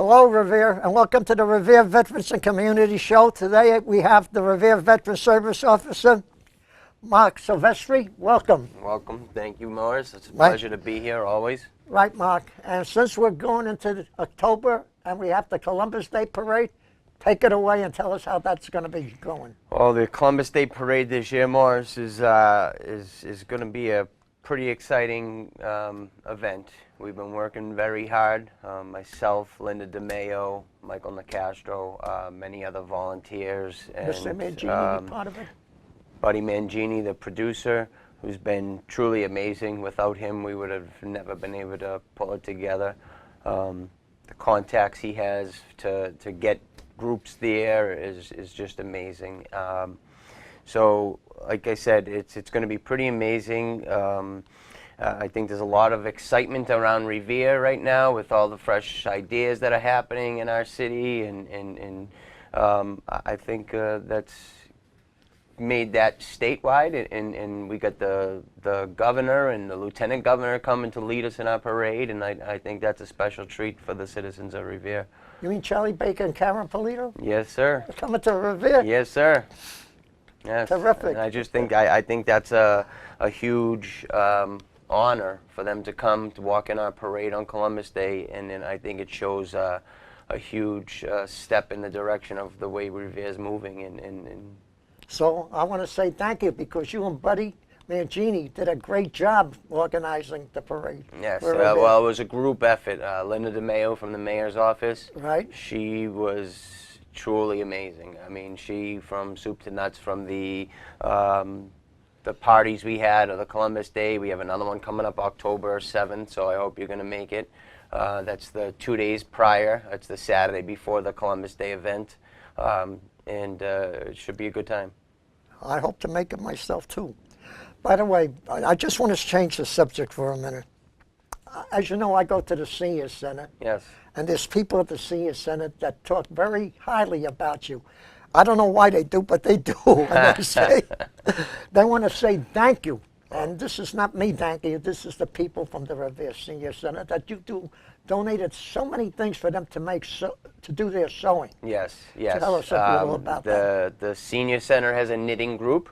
Hello, Revere, and welcome to the Revere Veterans and Community Show. Today we have the Revere Veteran Service Officer, Marc Silvestri. Welcome. Welcome. Thank you, Morris. It's a pleasure to be here always. Right, Marc. And since we're going into October and we have the Columbus Day Parade, take it away and tell us how that's going to be going. Well, the Columbus Day Parade this year, Morris, is going to be a pretty exciting event. We've been working very hard. Myself, Linda DeMayo, Michael Nicastro, many other volunteers, and Mr. Mangini, part of it. Buddy Mangini, the producer, who's been truly amazing. Without him, we would have never been able to pull it together. The contacts he has to get groups there is just amazing. So, like I said, it's going to be pretty amazing. I think there's a lot of excitement around Revere right now with all the fresh ideas that are happening in our city, and I think that's made that statewide, and we got the governor and the lieutenant governor coming to lead us in our parade, and I think that's a special treat for the citizens of Revere. You mean Charlie Baker and Karen Polito? Yes, sir. They're coming to Revere? Yes, sir. Yes. Terrific. And I just think I think that's a huge honor for them to come to walk in our parade on Columbus Day, and then I think it shows a huge step in the direction of the way Revere is moving. And So I want to say thank you, because you and Buddy Mangini did a great job organizing the parade. Yes, well, it was a group effort. Linda DeMayo from the mayor's office, right? She was truly amazing. I mean, she from soup to nuts, from the parties we had, or the Columbus Day. We have another one coming up October 7th, so I hope you're going to make it. That's the 2 days prior. That's the Saturday before the Columbus Day event, and it should be a good time. I hope to make it myself, too. By the way, I just want to change the subject for a minute. As you know, I go to the Senior Center. Yes. And there's people at the Senior Center that talk very highly about you. I don't know why they do, but they do. And they want to say thank you. And this is not me thanking you. This is the people from the Revere Senior Center that you donated so many things for them to do their sewing. Yes, yes. So tell us a little about that. The Senior Center has a knitting group.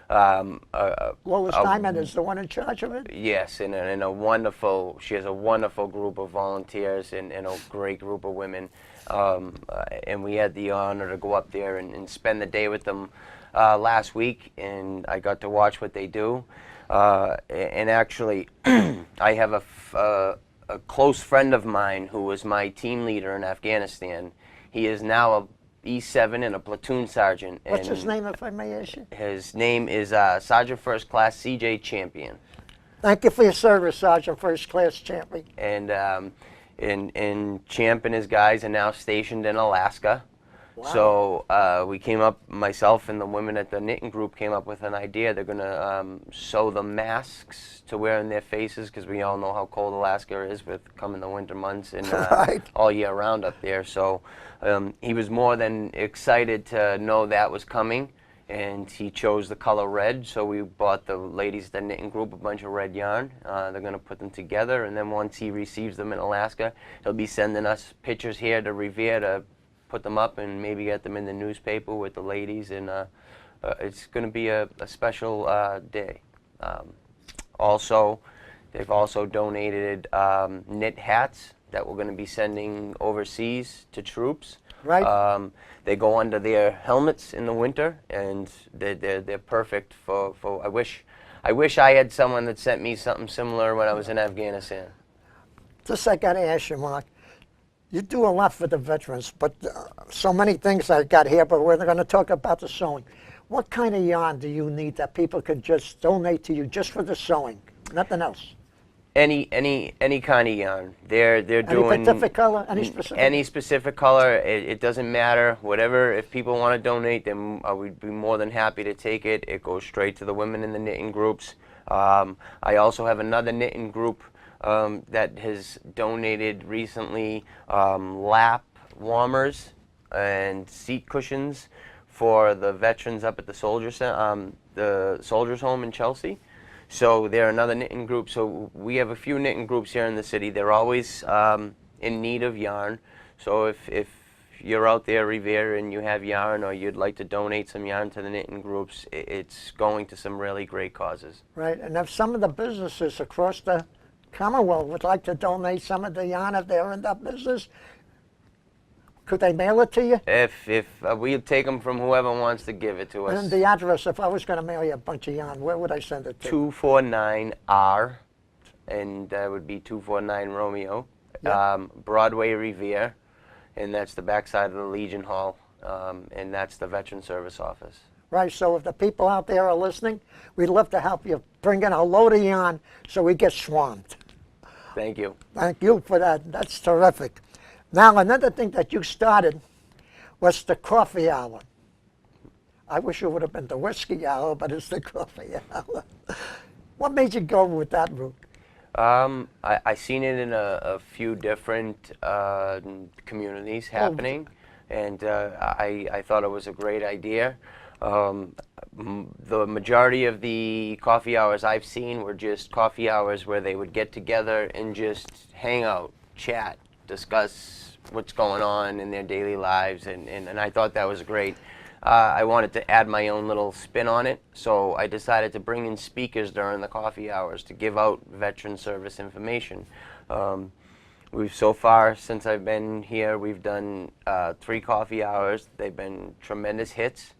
Lois Diamond is the one in charge of it? Yes, and a wonderful, she has a wonderful group of volunteers and a great group of women. And we had the honor to go up there and spend the day with them last week, and I got to watch what they do. And actually, I have a close friend of mine who was my team leader in Afghanistan. He is now a E7 and a platoon sergeant. What's his name, if I may ask you? His name is Sergeant First Class C.J. Champion. Thank you for your service, Sergeant First Class Champion. And Champ and his guys are now stationed in Alaska. Wow. So we came up, myself and the women at the knitting group came up with an idea. They're going to sew the masks to wear in their faces, because we all know how cold Alaska is with coming the winter months and right. all year round up there. So he was more than excited to know that was coming, and he chose the color red. So we bought the ladies at the knitting group a bunch of red yarn. They're going to put them together, and then once he receives them in Alaska, he'll be sending us pictures here to Revere to put them up and maybe get them in the newspaper with the ladies, and it's going to be a special day. Also, they've also donated knit hats that we're going to be sending overseas to troops. Right. They go under their helmets in the winter, and they're perfect for I wish I had someone that sent me something similar when I was in Afghanistan. Just I got to ask you, Marc. You do a lot for the veterans, but so many things I got here, but we're going to talk about the sewing. What kind of yarn do you need that people could just donate to you just for the sewing, nothing else? Any kind of yarn. They're doing any specific color, any specific? Any specific color. It doesn't matter. Whatever. If people want to donate, then we'd be more than happy to take it. It goes straight to the women in the knitting groups. I also have another knitting group that has donated recently lap warmers and seat cushions for the veterans up at the Soldiers Home in Chelsea. So they're another knitting group. So we have a few knitting groups here in the city. They're always in need of yarn. So if you're out there, Revere, and you have yarn, or you'd like to donate some yarn to the knitting groups, it's going to some really great causes. Right, and if some of the businesses across the Commonwealth would like to donate some of the yarn if they're in that business, could they mail it to you? If we'd take them from whoever wants to give it to us. And the address, if I was going to mail you a bunch of yarn, where would I send it to? 249R, and that would be 249 Romeo, Yeah. Broadway, Revere, and that's the backside of the Legion Hall, and that's the Veteran Service Office. Right, so if the people out there are listening, we'd love to help you bring in a load of yarn so we get swamped. Thank you. Thank you for that. That's terrific. Now, another thing that you started was the coffee hour. I wish it would have been the whiskey hour, but it's the coffee hour. What made you go with that route? I seen it in a few different communities happening, and I thought it was a great idea. The majority of the coffee hours I've seen were just coffee hours where they would get together and just hang out, chat, discuss what's going on in their daily lives, and I thought that was great. I wanted to add my own little spin on it, so I decided to bring in speakers during the coffee hours to give out veteran service information. We've so far, since I've been here, we've done 3 coffee hours. They've been tremendous hits.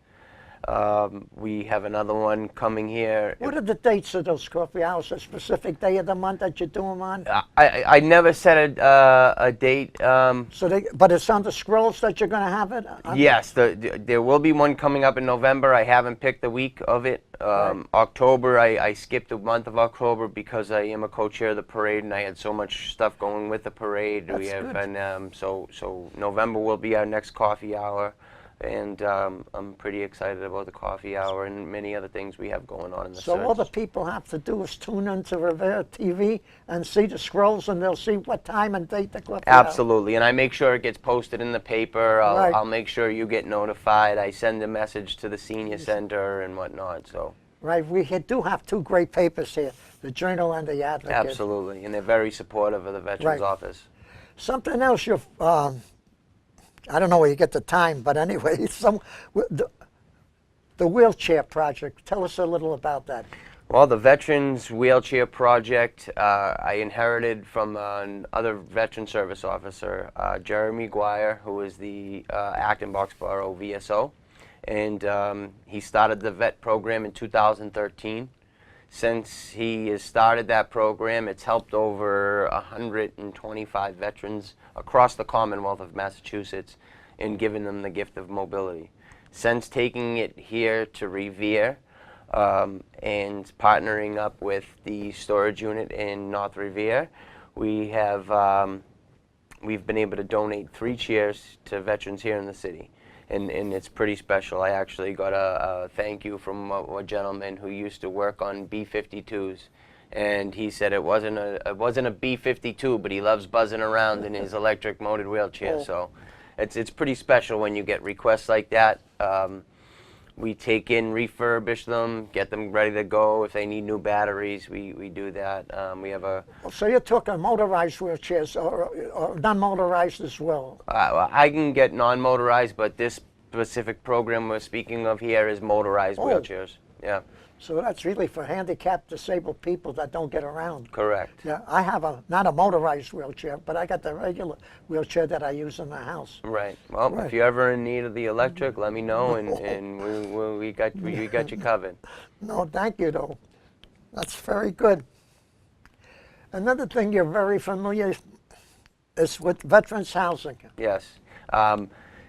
We have another one coming here. What are the dates of those coffee hours? A specific day of the month that you do them on? I never set a date. But it's on the scrolls that you're going to have it? Yes, there will be one coming up in November. I haven't picked the week of it. Right. October, I skipped the month of October because I am a co-chair of the parade, and I had so much stuff going with the parade. That's good. And so November will be our next coffee hour. And I'm pretty excited about the coffee hour and many other things we have going on in the So all the people have to do is tune into Revere TV and see the scrolls, and they'll see what time and date the coffee hour. Absolutely, and I make sure it gets posted in the paper. Right. I'll make sure you get notified. I send a message to the senior center and whatnot. So Right, we do have 2 great papers here, the Journal and the Advocate. absolutely, and they're very supportive of the Veterans Right. Office. Something else I don't know where you get the time, but anyway, the wheelchair project. Tell us a little about that. Well, the Veterans Wheelchair Project, I inherited from another Veteran Service Officer, Jeremy Guire, who is the Acton Boxborough VSO. And he started the VET program in 2013. Since he has started that program, it's helped over 125 veterans across the Commonwealth of Massachusetts and given them the gift of mobility. Since taking it here to Revere and partnering up with the storage unit in North Revere, we've been able to donate 3 chairs to veterans here in the city. And it's pretty special. I actually got a thank you from a gentleman who used to work on B-52s, and he said it wasn't a B-52, but he loves buzzing around in his electric motored wheelchair. Oh. So it's pretty special when you get requests like that. We take in, refurbish them, get them ready to go. If they need new batteries, we do that. We have a. So you're talking motorized wheelchairs or non-motorized as well? I can get non-motorized, but this specific program we're speaking of here is motorized wheelchairs. Yeah, So that's really for handicapped, disabled people that don't get around. correct. Yeah, I have not a motorized wheelchair, but I got the regular wheelchair that I use in the house. Right. Well, Right. if you're ever in need of the electric, let me know, and we got you covered. No, thank you, though. That's very good. Another thing you're very familiar is with veterans housing. Yes.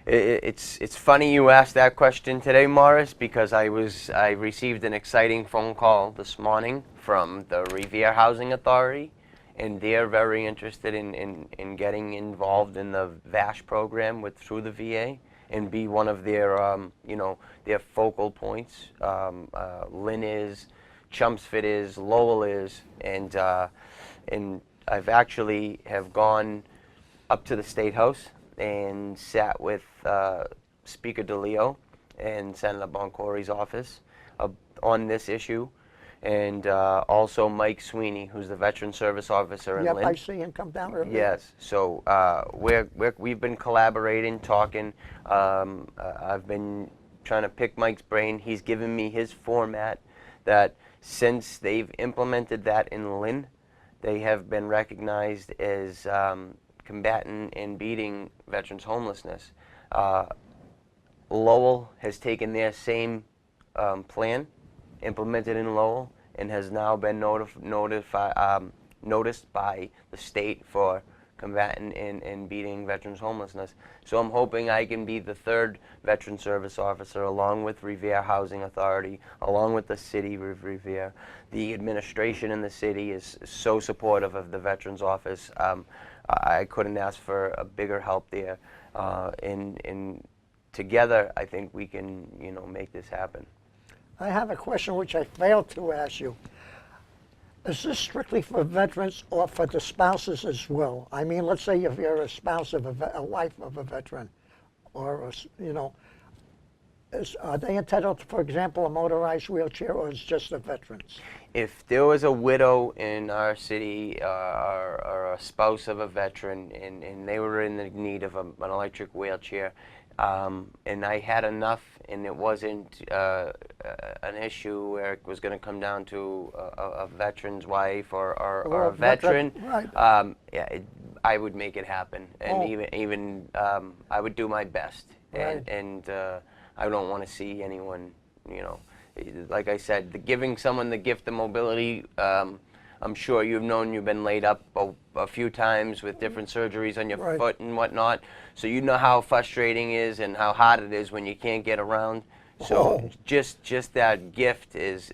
It's funny you asked that question today, Morris, because I received an exciting phone call this morning from the Revere Housing Authority, and they're very interested in getting involved in the VASH program through the VA and be one of their their focal points. Lynn is, Chelmsford is, Lowell is, and I've actually have gone up to the State House and sat with Speaker DeLeo and Senator Boncory's office on this issue, and also Mike Sweeney, who's the Veteran Service Officer in Yep, Lynn. I see him come down early. Yes. So we've been collaborating, talking. I've been trying to pick Mike's brain. He's given me his format that since they've implemented that in Lynn, they have been recognized as combating and beating veterans homelessness. Lowell has taken their same plan, implemented in Lowell, and has now been noticed by the state for combating and beating veterans homelessness. So I'm hoping I can be the third veteran service officer, along with Revere Housing Authority, along with the city of Revere. The administration in the city is so supportive of the veterans office. I couldn't ask for a bigger help there. And together, I think we can, make this happen. I have a question which I failed to ask you. Is this strictly for veterans or for the spouses as well? I mean, let's say if you're a spouse of a wife of a veteran, or are they entitled to, for example, a motorized wheelchair, or is it just the veterans? If there was a widow in our city or a spouse of a veteran and they were in the need of an electric wheelchair, and I had enough, and it wasn't an issue where it was going to come down to a veteran's wife or a veteran, right. I would make it happen, and Oh. even I would do my best, Right. and I don't want to see anyone, like I said, giving someone the gift of mobility. I'm sure you've been laid up a few times with different surgeries on your Right. foot and whatnot. So you know how frustrating it is and how hard it is when you can't get around. So Oh. just that gift is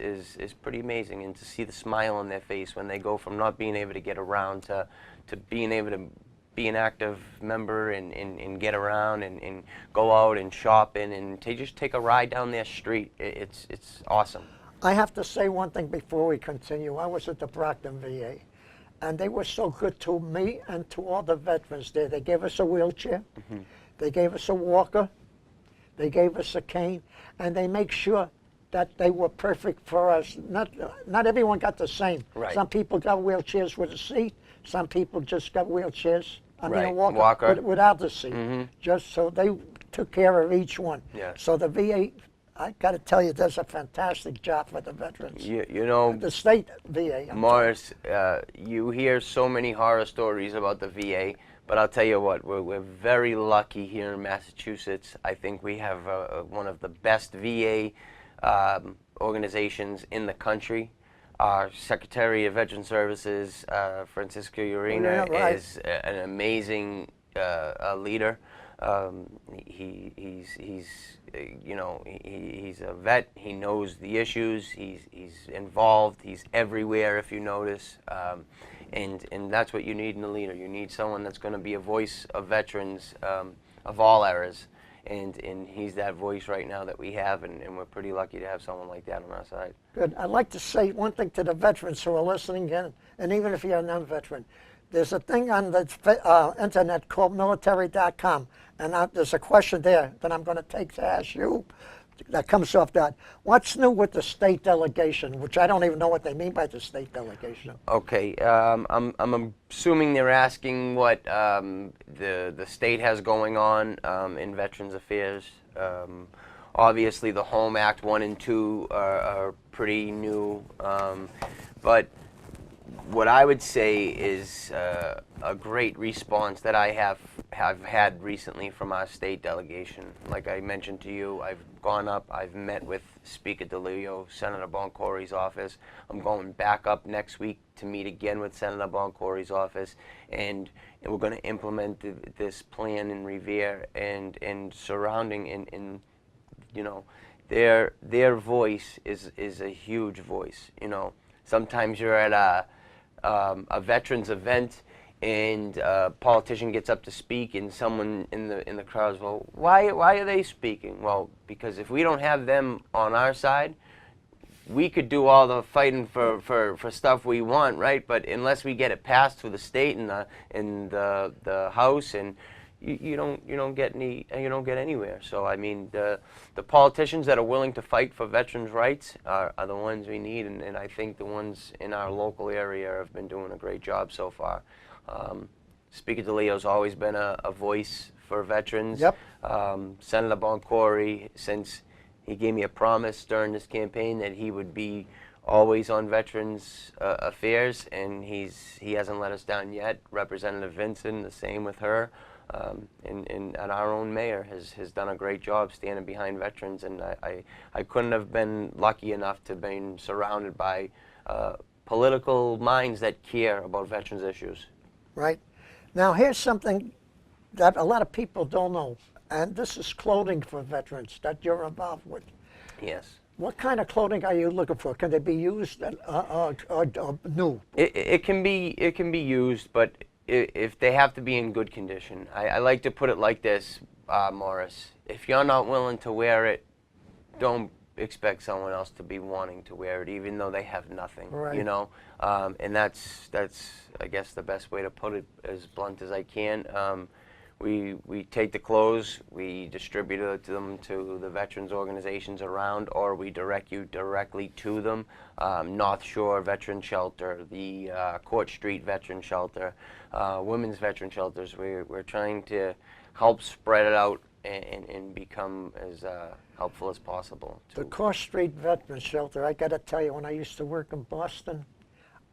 pretty amazing, and to see the smile on their face when they go from not being able to get around to being able to be an active member and get around and go out and shopping and just take a ride down their street. It's awesome. I have to say one thing before we continue. I was at the Brockton VA, and they were so good to me and to all the veterans there. They gave us a wheelchair, they gave us a walker, they gave us a cane, and they make sure that they were perfect for us. Not everyone got the same. Right. Some people got wheelchairs with a seat. Some people just got wheelchairs. I mean, a Right. walker, Walker. without the seat. Just so they took care of each one. Yes. So the VA, I got to tell you, does a fantastic job for the veterans. You know, The state VA. Morris, you hear so many horror stories about the VA, but I'll tell you what, we're very lucky here in Massachusetts. I think we have one of the best VA organizations in the country. Our Secretary of Veteran Services, Francisco Urena, Yeah, right. is an amazing leader. He's a vet. He knows the issues. He's involved. He's everywhere, if you notice. And that's what you need in a leader. You need someone that's going to be a voice of veterans of all eras. And he's that voice right now that we have, and we're pretty lucky to have someone like that on our side. Good. I'd like to say one thing to the veterans who are listening in, and even if you're a non-veteran, there's a thing on the internet called military.com, and there's a question there that I'm going to take to ask you that comes off that. What's new with the state delegation, which I don't even know what they mean by the state delegation. Okay, I'm assuming they're asking what the state has going on in Veterans Affairs. Obviously, the Home Act 1 and 2 are pretty new, but what I would say is a great response that I have had recently from our state delegation. Like I mentioned to you, I've gone up, I've met with Speaker DeLeo, Senator Boncory's office. I'm going back up next week to meet again with Senator Boncory's office, and we're going to implement this plan in Revere and surrounding, and their voice is a huge voice. Sometimes you're at a veterans event and a politician gets up to speak, and someone in the crowd is, well, why are they speaking? Well, because if we don't have them on our side, we could do all the fighting for stuff we want, right? But unless we get it passed through the state and the House, and you don't get anywhere. So I mean, the politicians that are willing to fight for veterans' rights are the ones we need, and I think the ones in our local area have been doing a great job so far. Speaker DeLeo's always been a voice for veterans. Yep. Senator Boncory, since he gave me a promise during this campaign that he would be always on Veterans Affairs, and he hasn't let us down yet. Representative Vincent, the same with her. And our own mayor has done a great job standing behind veterans, and I couldn't have been lucky enough to be surrounded by political minds that care about veterans issues. Right. Now, here's something that a lot of people don't know, and this is clothing for veterans that you're involved with. Yes. What kind of clothing are you looking for? Can they be used or new? It can be used, but if they have to be in good condition. I like to put it like this, Morris. If you're not willing to wear it, don't expect someone else to be wanting to wear it, even though they have nothing. Right. You know, and that's I guess the best way to put it, as blunt as I can. We take the clothes, we distribute them to the veterans organizations around, or we direct you directly to them. North Shore Veteran Shelter, the Court Street Veteran Shelter, women's veteran shelters. We're trying to help spread it out and become as helpful as possible. The Court Street Veteran Shelter, I got to tell you, when I used to work in Boston,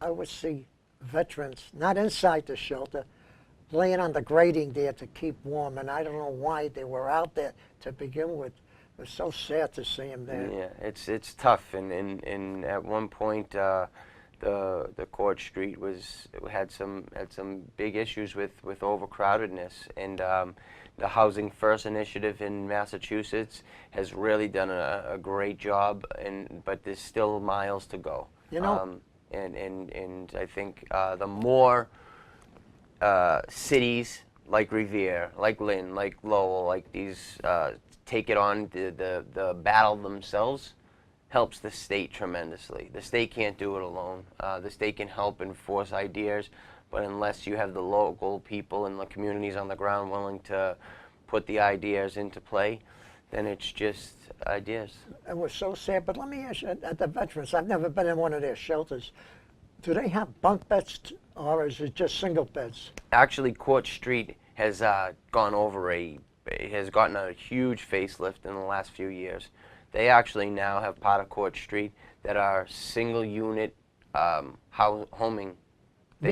I would see veterans, not inside the shelter, laying on the grating there to keep warm, and I don't know why they were out there to begin with. It was so sad to see them there. Yeah, it's tough, and at one point the Court Street had some big issues with overcrowdedness, and the Housing First initiative in Massachusetts has really done a great job, but there's still miles to go. You know, and I think the more cities like Revere, like Lynn, like Lowell, like these take it on the battle themselves, helps the state tremendously. The state can't do it alone. The state can help enforce ideas, but unless you have the local people and the communities on the ground willing to put the ideas into play, then it's just ideas. it was so sad. But let me ask you, at the veterans, I've never been in one of their shelters. Do they have bunk beds, or is it just single beds? Actually, Court Street has gotten a huge facelift in the last few years. They actually now have part of Court Street that are single unit homing.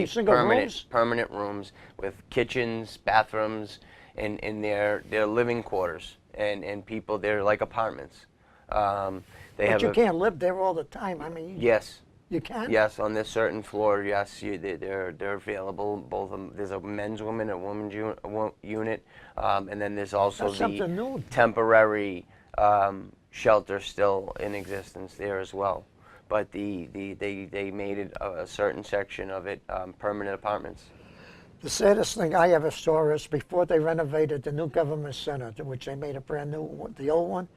Single rooms? Permanent rooms with kitchens, bathrooms, and their living quarters, and people, they're like apartments. But you can't live there all the time. I mean, Yes. you can? Yes, on this certain floor, yes, they're available. Both of them. There's a men's woman and women's unit, and then there's also That's something new. the temporary shelter still in existence there as well. But they made it a certain section of it permanent apartments. The saddest thing I ever saw is before they renovated the new government center, which they made a brand new, the old one,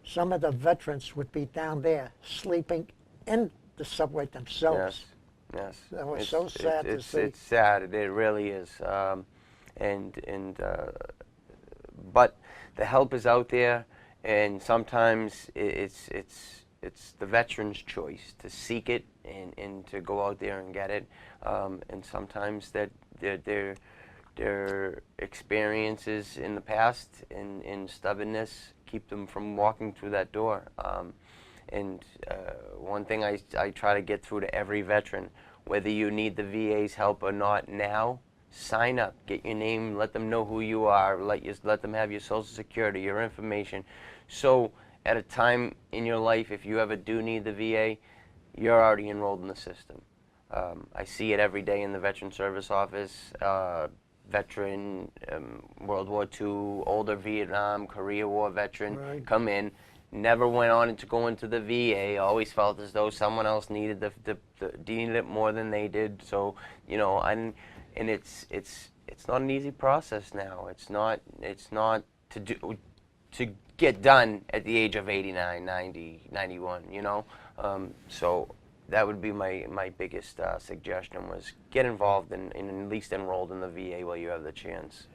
some of the veterans would be down there sleeping in the subway themselves. Yes. That was so sad to see. It's sad. It really is. But the help is out there, and sometimes it's the veteran's choice to seek it and to go out there and get it. And sometimes that their experiences in the past and stubbornness keep them from walking through that door. And one thing I try to get through to every veteran, whether you need the VA's help or not now, sign up, get your name, let them know who you are, let them have your Social Security, your information. So at a time in your life, if you ever do need the VA, you're already enrolled in the system. I see it every day in the Veteran Service Office. Veteran, World War II, older Vietnam, Korea War veteran, Right. come in, never went on to go into the VA, always felt as though someone else needed needed it more than they did. So, you know, and it's not an easy process now. It's not to get done at the age of 89, 90, 91, you know. So that would be my biggest suggestion, was get involved and at least enrolled in the VA while you have the chance.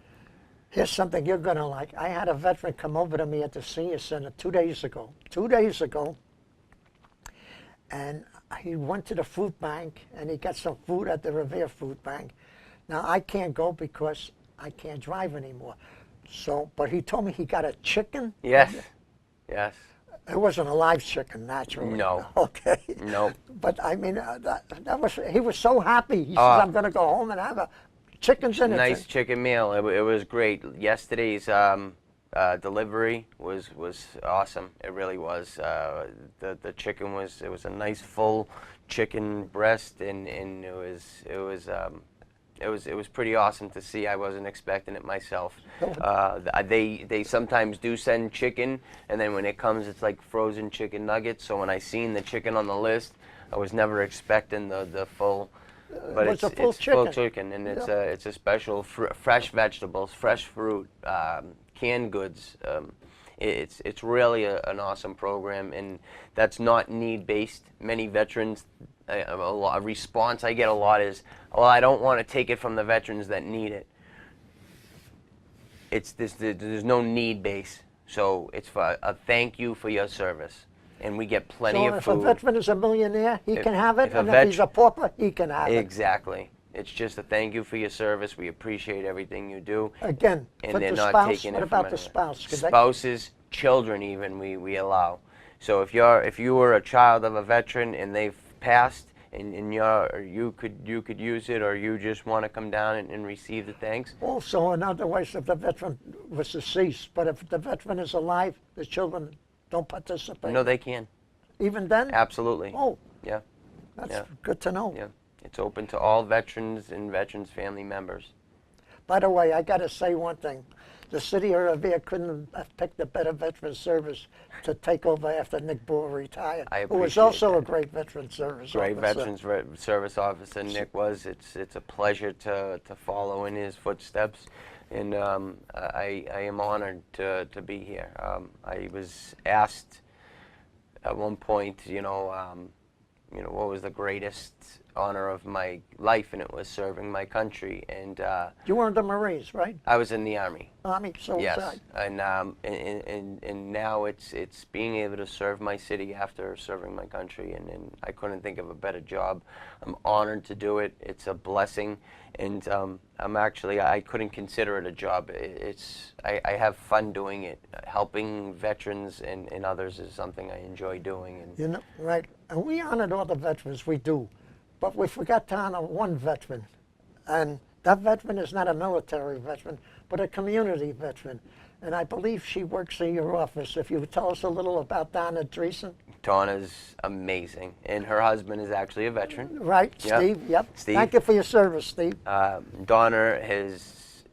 Here's something you're going to like. I had a veteran come over to me at the senior center 2 days ago. 2 days ago. And he went to the food bank and he got some food at the Revere Food Bank. Now, I can't go because I can't drive anymore. So, but he told me he got a chicken. Yes. Yes. It wasn't a live chicken, naturally. No. Okay. No. But I mean, that was, he was so happy. He said, I'm going to go home and have a chicken's in it. Nice chicken meal. It was great. Yesterday's delivery was awesome. It really was. The chicken was, it was a nice full chicken breast, and it was pretty awesome to see. I wasn't expecting it myself. They sometimes do send chicken, and then when it comes, it's like frozen chicken nuggets. So when I seen the chicken on the list, I was never expecting the full. But it's it's a full chicken. and it's a special fresh vegetables, fresh fruit, canned goods. It's really an awesome program, and that's not need based. Many veterans, a response I get a lot is, well, I don't want to take it from the veterans that need it. There's no need base, so it's for a thank you for your service. And we get plenty of food. So if a veteran is a millionaire, he can have it, and if if he's a pauper, he can have it. Exactly. It's just a thank you for your service. We appreciate everything you do. Again, And for they're the not spouse, taking what it from about the anyone. spouse? 'Cause Spouses, children even, we allow. So if you were a child of a veteran and they've passed, and you could use it, or you just want to come down and receive the thanks. Also, in other ways, if the veteran was deceased, but if the veteran is alive, the children don't participate. No, they can. Even then? Absolutely. Oh, Yeah. that's Yeah. good to know. Yeah. It's open to all veterans and veterans' family members. By the way, I got to say one thing. The city of Revere couldn't have picked a better veteran service to take over after Nick Bull retired, I who was appreciate also that. a great veteran service Great officer. veterans service officer Nick was. It's a pleasure to follow in his footsteps, and I am honored to be here. I was asked at one point, what was the greatest honor of my life, and it was serving my country. And You were in the Marines, right? I was in the Army. Army, so was Yes, I. and now it's being able to serve my city after serving my country, and I couldn't think of a better job. I'm honored to do it. It's a blessing, and I couldn't consider it a job. I have fun doing it. Helping veterans and others is something I enjoy doing. And Right. And we honored all the veterans, we do. But we forgot to honor one veteran. And that veteran is not a military veteran, but a community veteran. And I believe she works in your office. If you would tell us a little about Donna Dreesen. Donna's amazing, and her husband is actually a veteran. Right, Yep. Steve, yep. Steve. Thank you for your service, Steve. Donna is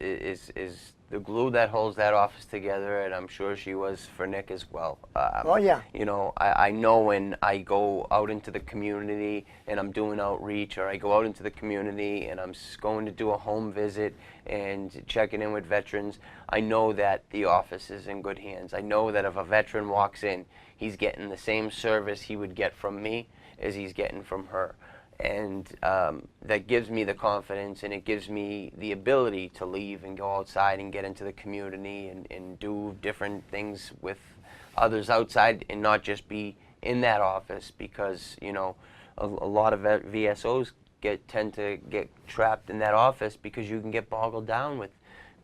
the glue that holds that office together, and I'm sure she was for Nick as well. Oh, yeah. I know when I go out into the community and I'm doing outreach, or I go out into the community and I'm going to do a home visit and checking in with veterans, I know that the office is in good hands. I know that if a veteran walks in, he's getting the same service he would get from me as he's getting from her. And that gives me the confidence, and it gives me the ability to leave and go outside and get into the community and do different things with others outside, and not just be in that office, because a lot of VSOs tend to get trapped in that office because you can get boggled down with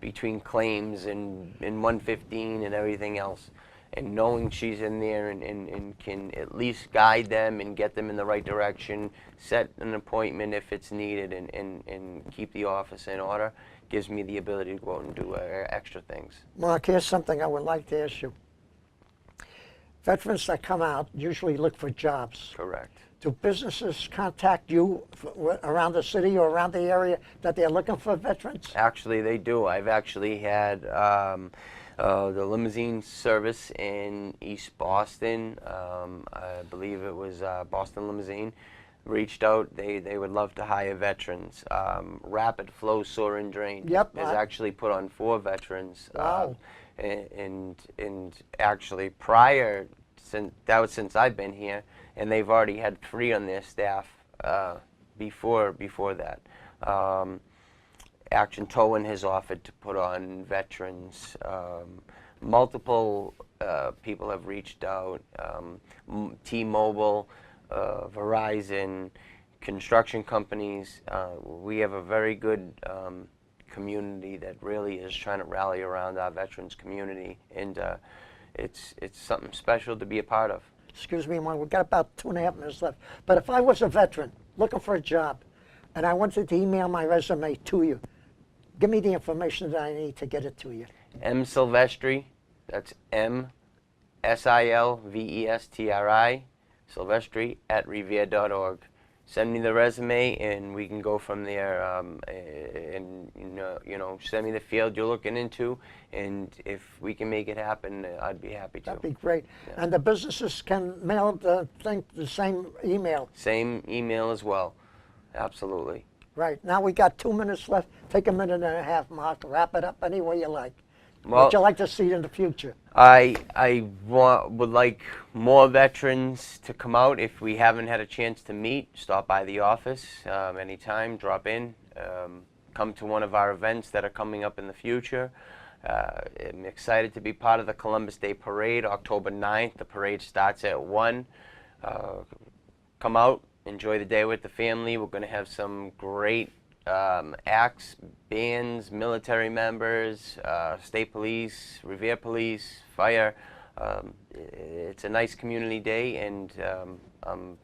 between claims and 115 and everything else. And knowing she's in there and can at least guide them and get them in the right direction, set an appointment if it's needed, and keep the office in order, gives me the ability to go out and do extra things. Mark, here's something I would like to ask you. Veterans that come out usually look for jobs. Correct. Do businesses contact you around the city or around the area that they're looking for veterans? Actually, they do. I've actually had the limousine service in East Boston. I believe it was Boston Limousine. Reached out. They would love to hire veterans. Rapid Flow Sewer and Drain Yep. has actually put on 4 veterans. Wow. And actually since I've been here, and they've already had 3 on their staff before that. Action Towing has offered to put on veterans. Multiple people have reached out. T-Mobile, Verizon, construction companies. We have a very good community that really is trying to rally around our veterans community, and it's something special to be a part of. Excuse me, Mark, we've got about 2.5 minutes left. But if I was a veteran looking for a job and I wanted to email my resume to you, give me the information that I need to get it to you. M. Silvestri, that's M-S-I-L-V-E-S-T-R-I, Silvestri at revere.org. Send me the resume and we can go from there. And send me the field you're looking into, and if we can make it happen, I'd be happy to. That'd be great. Yeah. And the businesses can mail the same email. Same email as well. Absolutely. Right. Now we got 2 minutes left. Take a minute and a half, Mark. Wrap it up any way you like. Well, What'd you like to see in the future? I would like more veterans to come out. If we haven't had a chance to meet, stop by the office anytime, drop in, come to one of our events that are coming up in the future. I'm excited to be part of the Columbus Day Parade, October 9th. The parade starts at 1. Come out, enjoy the day with the family. We're going to have some great acts, bands, military members, state police, Revere Police, fire. It's a nice community day, and I'm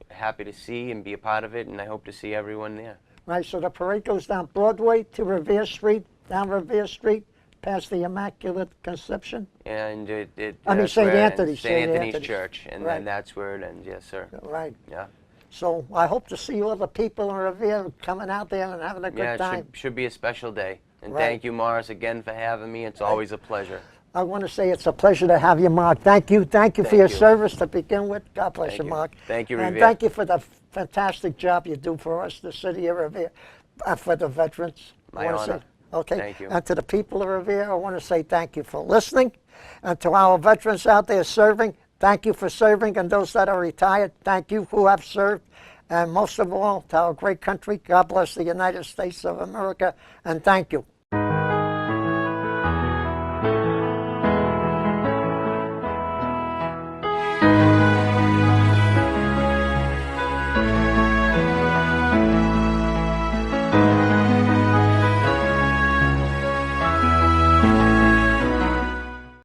happy to see and be a part of it, and I hope to see everyone there. Right, so the parade goes down Broadway to Revere Street, down Revere Street, past the Immaculate Conception. And St. that's where it ends. Anthony's. St. Anthony's Church, and Right. then that's where it ends. Yes, sir. Right. Yeah. So I hope to see all the people in Revere coming out there and having a good Yeah, it time. should be a special day. And Right. thank you, Morris, again for having me. It's always a pleasure. I want to say it's a pleasure to have you, Mark. Thank you. Thank you for Thank your you. service to begin with. God bless Thank you, you. Mark. Thank you, And Revere. thank you for the fantastic job you do for us, the city of Revere, for the veterans. My I wanna honor. say, okay. Thank you. And to the people of Revere, I want to say thank you for listening. And to our veterans out there serving, thank you for serving. And those that are retired, thank you who have served. And most of all, to our great country, God bless the United States of America, and thank you.